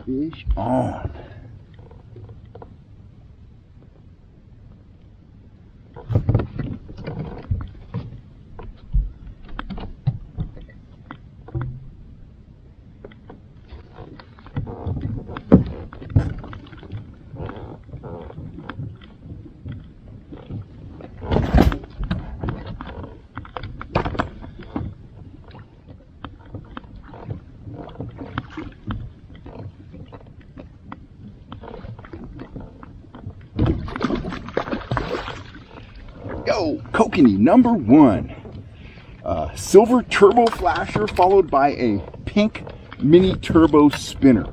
Fish on. Go, kokanee number one. Silver turbo flasher followed by a pink mini turbo spinner.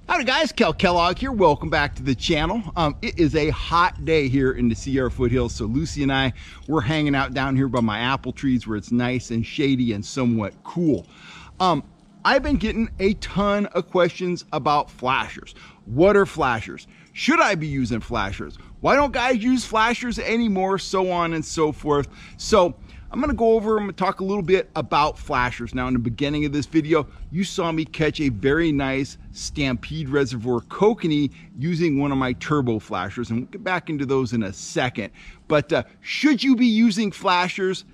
Howdy guys, Kel Kellogg here. Welcome back to the channel. It is a hot day here in the Sierra foothills, so Lucy and I, we're hanging out down here by my apple trees where it's nice and shady and somewhat cool. I've been getting a ton of questions about flashers. What are flashers? Should I be using flashers? Why don't guys use flashers anymore? So on and so forth. So I'm gonna go over and talk a little bit about flashers. Now in the beginning of this video, you saw me catch a very nice Stampede Reservoir kokanee using one of my turbo flashers, and we'll get back into those in a second. But should you be using flashers?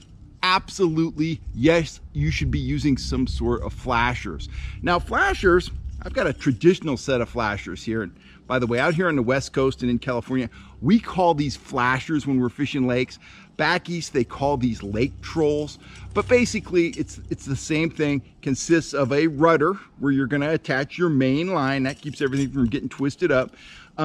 Absolutely, yes, you should be using some sort of flashers. Now flashers, I've got a traditional set of flashers here. And by the way, out here on the West Coast and in California, we call these flashers when we're fishing lakes. Back east, they call these lake trolls. But basically, it's the same thing. Consists of a rudder where you're gonna attach your main line. That keeps everything from getting twisted up.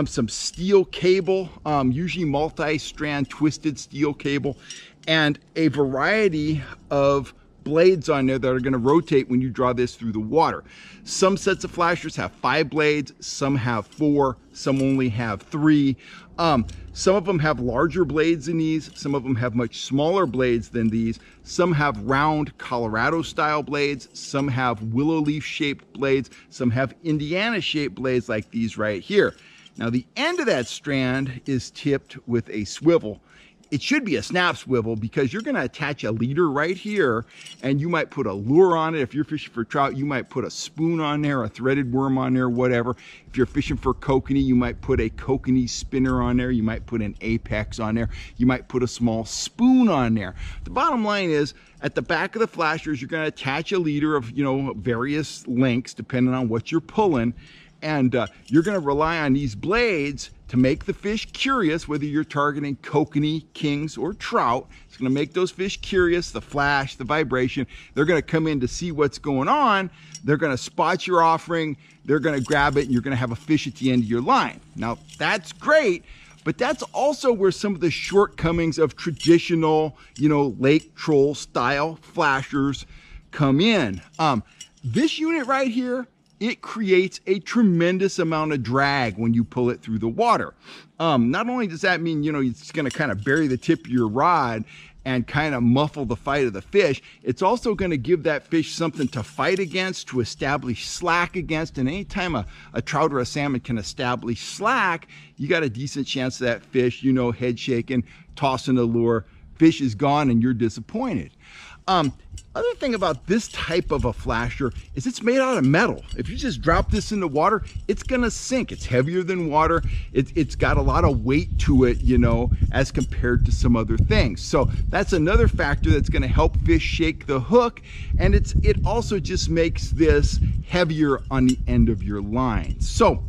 Some steel cable, usually multi-strand twisted steel cable, and a variety of blades on there that are going to rotate when you draw this through the water. Some sets of flashers have 5 blades, some have 4, some only have 3. Some of them have larger blades than these, some of them have much smaller blades than these. Some have round Colorado style blades, some have willow leaf shaped blades, some have Indiana shaped blades like these right here. Now the end of that strand is tipped with a swivel. It should be a snap swivel because you're going to attach a leader right here, and you might put a lure on it. If you're fishing for trout, you might put a spoon on there, a threaded worm on there, whatever. If you're fishing for kokanee, you might put a kokanee spinner on there. You might put an apex on there. You might put a small spoon on there. The bottom line is, at the back of the flashers, you're going to attach a leader of, various lengths depending on what you're pulling. And you're going to rely on these blades to make the fish curious, whether you're targeting kokanee, kings, or trout. It's going to make those fish curious, the flash, the vibration. They're going to come in to see what's going on. They're going to spot your offering. They're going to grab it, and you're going to have a fish at the end of your line. Now, that's great, but that's also where some of the shortcomings of traditional, lake troll style flashers come in. This unit right here, it creates a tremendous amount of drag when you pull it through the water. Not only does that mean, it's going to kind of bury the tip of your rod and kind of muffle the fight of the fish, it's also going to give that fish something to fight against, to establish slack against. And anytime a trout or a salmon can establish slack, you got a decent chance of that fish, head shaking, tossing the lure, fish is gone and you're disappointed. Other thing about this type of a flasher is it's made out of metal. If you just drop this in the water, it's gonna sink. It's heavier than water. It's got a lot of weight to it, as compared to some other things. So that's another factor that's gonna help fish shake the hook. And it also just makes this heavier on the end of your line. So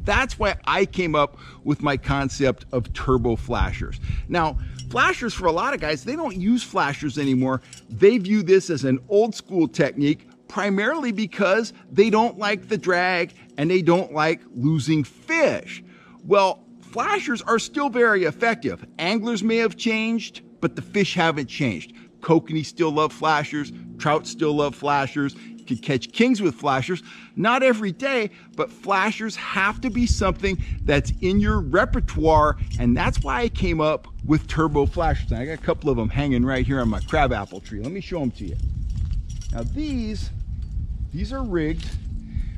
that's why I came up with my concept of turbo flashers. Now, flashers, for a lot of guys, they don't use flashers anymore. They view this as an old school technique, primarily because they don't like the drag and they don't like losing fish. Well, flashers are still very effective. Anglers may have changed, but the fish haven't changed. Kokanee still love flashers, trout still love flashers. You can catch kings with flashers, not every day, but flashers have to be something that's in your repertoire, and that's why I came up with turbo flashers. And I got a couple of them hanging right here on my crabapple tree. Let me show them to you. Now these are rigged.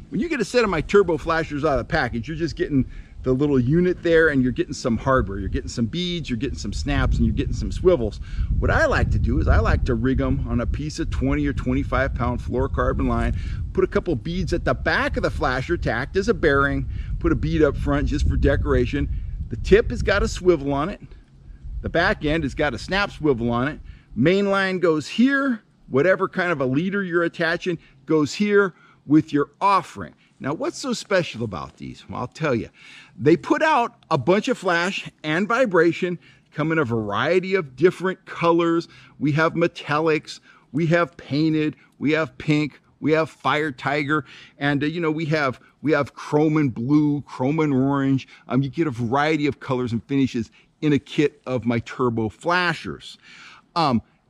When you get a set of my turbo flashers out of the package, you're just getting the little unit there, and you're getting some hardware. You're getting some beads, you're getting some snaps, and you're getting some swivels. What I like to do is I like to rig them on a piece of 20 or 25 pound fluorocarbon line, put a couple beads at the back of the flasher to act as a bearing, put a bead up front just for decoration. The tip has got a swivel on it. The back end has got a snap swivel on it. Main line goes here. Whatever kind of a leader you're attaching goes here with your offering. Now, what's so special about these? Well, I'll tell you. They put out a bunch of flash and vibration, come in a variety of different colors. We have metallics, we have painted, we have pink, we have fire tiger, and you know, we have chrome and blue, chrome and orange. You get a variety of colors and finishes in a kit of my turbo flashers.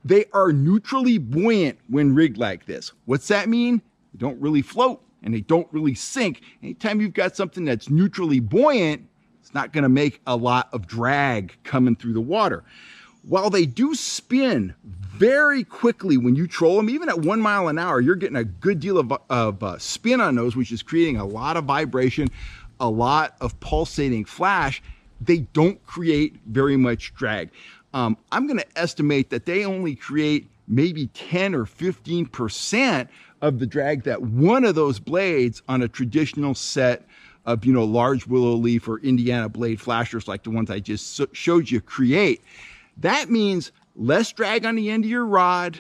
They are neutrally buoyant when rigged like this. What's that mean? They don't really float and they don't really sink. Anytime you've got something that's neutrally buoyant, it's not going to make a lot of drag coming through the water. While they do spin very quickly when you troll them, even at 1 mile an hour, you're getting a good deal of spin on those, which is creating a lot of vibration, a lot of pulsating flash. They don't create very much drag. I'm going to estimate that they only create maybe 10 or 15% of the drag that one of those blades on a traditional set of, you know, large willow leaf or Indiana blade flashers like the ones I just showed you create. That means less drag on the end of your rod.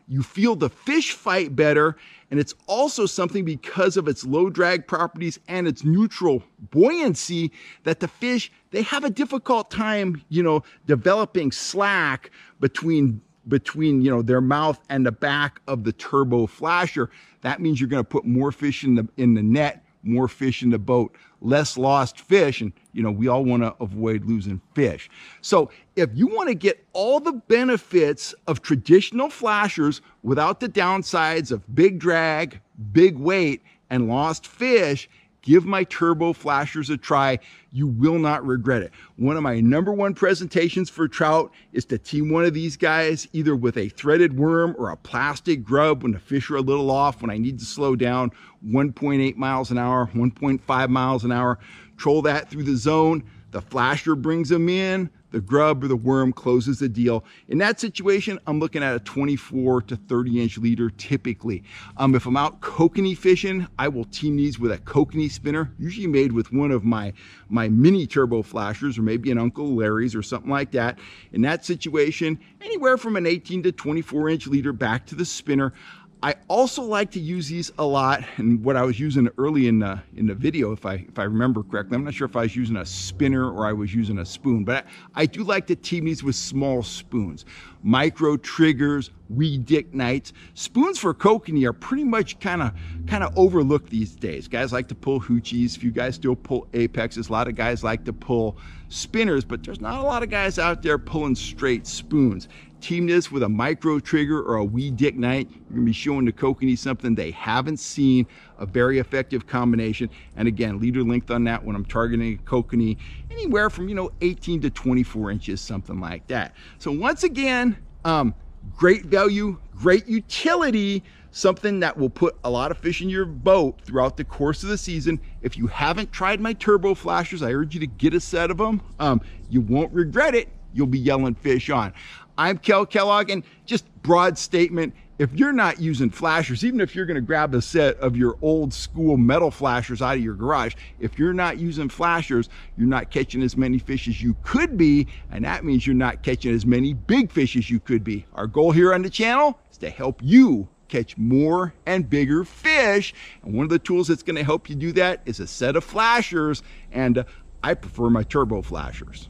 You feel the fish fight better, and it's also something, because of its low drag properties and its neutral buoyancy, that the fish, they have a difficult time, you know, developing slack between you know, their mouth and the back of the turbo flasher. That means you're going to put more fish in the net, more fish in the boat, less lost fish, and you know, we all want to avoid losing fish. So if you want to get all the benefits of traditional flashers without the downsides of big drag, big weight, and lost fish, give my turbo flashers a try. You will not regret it. One of my #1 presentations for trout is to team one of these guys either with a threaded worm or a plastic grub when the fish are a little off, when I need to slow down 1.8 miles an hour, 1.5 miles an hour, troll that through the zone. The flasher brings them in, the grub or the worm closes the deal. In that situation, I'm looking at a 24 to 30 inch leader typically. If I'm out kokanee fishing, I will team these with a kokanee spinner, usually made with one of my mini turbo flashers, or maybe an Uncle Larry's or something like that. In that situation, anywhere from an 18 to 24 inch leader back to the spinner. I also like to use these a lot, and what I was using early in the video, if I remember correctly, I'm not sure if I was using a spinner or I was using a spoon, but I do like to team these with small spoons. Micro triggers, weed dick nights. Spoons for kokanee are pretty much kind of overlooked these days. Guys like to pull hoochies, a few guys still pull apexes, a lot of guys like to pull spinners, but there's not a lot of guys out there pulling straight spoons. Team this with a micro trigger or a weed dick night. You're gonna be showing the kokanee something they haven't seen, a very effective combination. And again, leader length on that when I'm targeting a kokanee, anywhere from, you know, 18 to 24 inches, something like that. So once again, great value, great utility, something that will put a lot of fish in your boat throughout the course of the season. If you haven't tried my turbo flashers, I urge you to get a set of them. You won't regret it. You'll be yelling fish on. I'm Kel Kellogg, and just broad statement, if you're not using flashers, even if you're gonna grab a set of your old school metal flashers out of your garage, if you're not using flashers, you're not catching as many fish as you could be, and that means you're not catching as many big fish as you could be. Our goal here on the channel is to help you catch more and bigger fish, and one of the tools that's gonna help you do that is a set of flashers, and I prefer my turbo flashers.